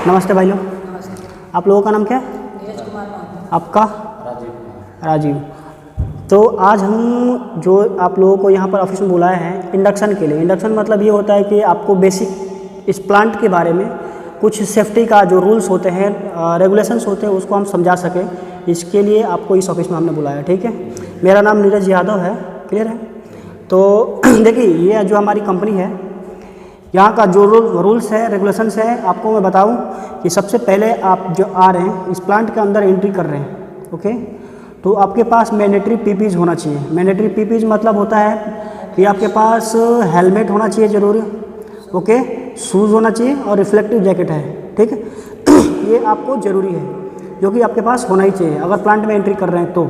नमस्ते भाई लोग, आप लोगों का नाम क्या है? नीरज कुमार नाम। आपका? राजीव। तो आज हम जो आप लोगों को यहाँ पर ऑफिस में बुलाए हैं इंडक्शन के लिए। इंडक्शन मतलब ये होता है कि आपको बेसिक इस प्लांट के बारे में कुछ सेफ्टी का जो रूल्स होते हैं, रेगुलेशंस होते हैं, उसको हम समझा सकें। इसके लिए आपको इस ऑफिस में हमने बुलाया, ठीक है। मेरा नाम नीरज यादव है, क्लियर है। तो देखिए, ये जो हमारी कंपनी है, यहाँ का जो रूल्स है, रेगुलेशंस है, आपको मैं बताऊं कि सबसे पहले आप जो आ रहे हैं इस प्लांट के अंदर एंट्री कर रहे हैं, ओके, तो आपके पास मैंडेटरी पीपीज होना चाहिए। मैंडेटरी पीपीज मतलब होता है कि आपके पास हेलमेट होना चाहिए ज़रूरी, ओके, शूज़ होना चाहिए और रिफ्लेक्टिव जैकेट है, ठीक है। ये आपको ज़रूरी है, जो कि आपके पास होना ही चाहिए अगर प्लांट में एंट्री कर रहे हैं तो।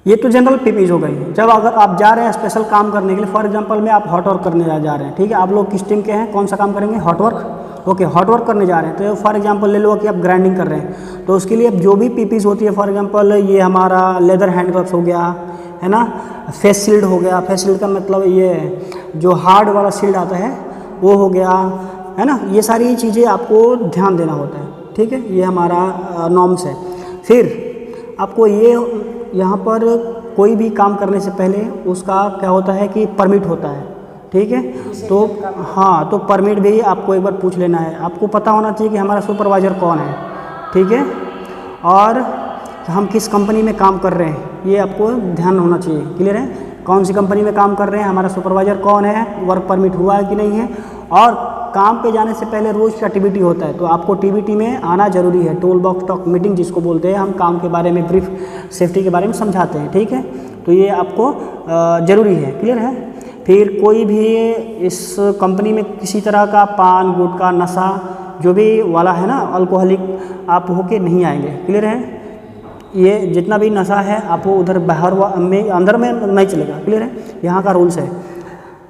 ये तो जनरल पीपीज हो गई। जब अगर आप जा रहे हैं स्पेशल काम करने के लिए, फॉर एग्जांपल में आप हॉट वर्क करने जा रहे हैं, ठीक है। आप लोग किस टीम के हैं, कौन सा काम करेंगे? Hot work, okay, hot work करने जा रहे हैं। तो फॉर एग्जांपल ले लो कि आप ग्राइंडिंग कर रहे हैं, तो उसके लिए जो भी पीपीज होती है, फॉर एग्जांपल ये हमारा लेदर हैंड ग्लव्स हो गया, है ना, फेस शील्ड हो गया। फेस शील्ड का मतलब ये जो हार्ड वाला शील्ड आता है वो हो गया, है ना। ये सारी चीज़ें आपको ध्यान देना होता है, ठीक है। ये हमारा नॉर्म्स है। फिर आपको ये यहाँ पर कोई भी काम करने से पहले उसका क्या होता है कि परमिट होता है, ठीक है। तो हाँ, तो परमिट भी आपको एक बार पूछ लेना है। आपको पता होना चाहिए कि हमारा सुपरवाइज़र कौन है, ठीक है, और हम किस कंपनी में काम कर रहे हैं, ये आपको ध्यान होना चाहिए, क्लियर है। कौन सी कंपनी में काम कर रहे हैं, हमारा सुपरवाइज़र कौन है, वर्क परमिट हुआ है कि नहीं है, और काम पे जाने से पहले रोज़ का टीबीटी होता है, तो आपको टीबीटी में आना जरूरी है। टूल बॉक्स टॉक मीटिंग जिसको बोलते हैं, हम काम के बारे में ब्रीफ सेफ्टी के बारे में समझाते हैं, ठीक है। तो ये आपको ज़रूरी है, क्लियर है। फिर कोई भी इस कंपनी में किसी तरह का पान गुटखा नशा जो भी वाला है ना, अल्कोहलिक, आप होके नहीं आएंगे, क्लियर है। ये जितना भी नशा है आप वो उधर बाहर में अंदर में नहीं चलेगा, क्लियर है। यहाँ का रूल्स है।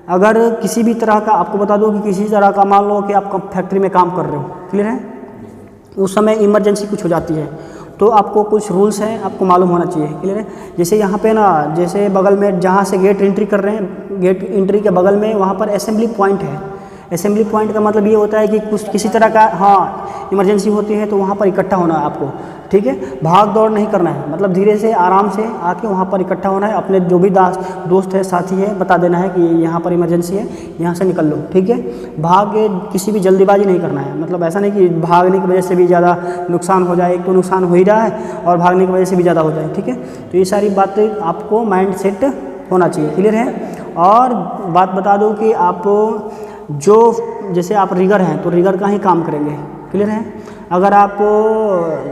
अगर किसी भी तरह का, आपको बता दो कि किसी तरह का, मान लो कि आप फैक्ट्री में काम कर रहे हो, क्लियर है, उस समय इमरजेंसी कुछ हो जाती है, तो आपको कुछ रूल्स हैं, आपको मालूम होना चाहिए, क्लियर है। जैसे यहाँ पे ना, जैसे बगल में जहाँ से गेट एंट्री कर रहे हैं, गेट एंट्री के बगल में वहाँ पर असेंबली पॉइंट है। असेंबली पॉइंट का मतलब ये होता है कि कुछ किसी तरह का, हाँ, इमरजेंसी होती है तो वहाँ पर इकट्ठा होना है आपको, ठीक है। भाग दौड़ नहीं करना है, मतलब धीरे से आराम से आके वहाँ पर इकट्ठा होना है। अपने जो भी दोस्त है, साथी है, बता देना है कि यहाँ पर इमरजेंसी है, यहाँ से निकल लो, ठीक है। किसी भी जल्दीबाजी नहीं करना है, मतलब ऐसा नहीं कि भागने की वजह से भी ज़्यादा नुकसान हो जाए। एक तो नुकसान हो ही रहा है और भागने की वजह से भी ज़्यादा हो जाए, ठीक है। तो ये सारी बातें आपको माइंड सेट होना चाहिए, क्लियर है। और बात बता दूँ कि आप जो, जैसे आप रिगर हैं तो रिगर का ही काम करेंगे, क्लियर है। अगर आप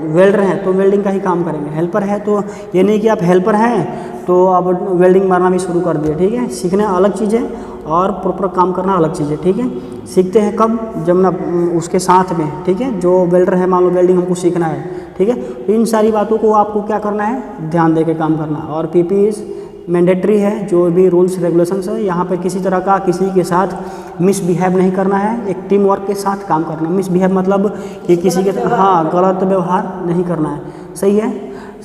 वेल्डर हैं तो वेल्डिंग का ही काम करेंगे। हेल्पर है तो ये नहीं कि आप हेल्पर हैं तो आप वेल्डिंग मारना भी शुरू कर दिए, ठीक है। सीखना अलग चीज़ है और प्रॉपर काम करना अलग चीज़ है, ठीक है। सीखते हैं कब, जब ना उसके साथ में, ठीक है, जो वेल्डर है, मान लो वेल्डिंग हमको सीखना है, ठीक है। तो इन सारी बातों को आपको क्या करना है, ध्यान दे के काम करना। और पीपीज मैंडेटरी है, जो भी रूल्स रेगुलेशंस है, यहाँ पे किसी तरह का किसी के साथ मिसबिहेव नहीं करना है। एक टीम वर्क के साथ काम करना। मिसबिहेव मतलब कि किसी के, हाँ, गलत व्यवहार नहीं करना है, सही है।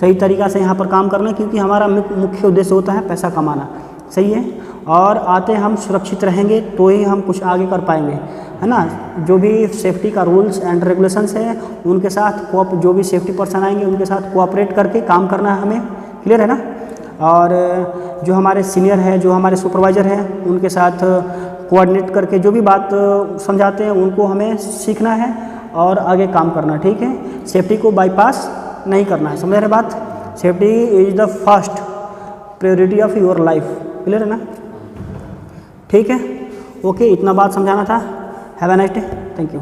सही तरीक़ा से यहाँ पर काम करना है, क्योंकि हमारा मुख्य उद्देश्य होता है पैसा कमाना, सही है। और आते हम सुरक्षित रहेंगे तो ही हम कुछ आगे कर पाएंगे, है ना। जो भी सेफ्टी का रूल्स एंड रेगुलेशंस है उनके साथ जो भी सेफ्टी पर्सन आएंगे उनके साथ कोऑपरेट करके काम करना है हमें, क्लियर है ना। और जो हमारे सीनियर हैं, जो हमारे सुपरवाइज़र हैं, उनके साथ कोऑर्डिनेट करके जो भी बात समझाते हैं उनको हमें सीखना है और आगे काम करना, ठीक है। सेफ्टी को बाईपास नहीं करना है, समझ रहे बात। Safety is the first priority of your life, clear है ना, ठीक है। ओके, इतना बात समझाना था। Have a nice day, thank you.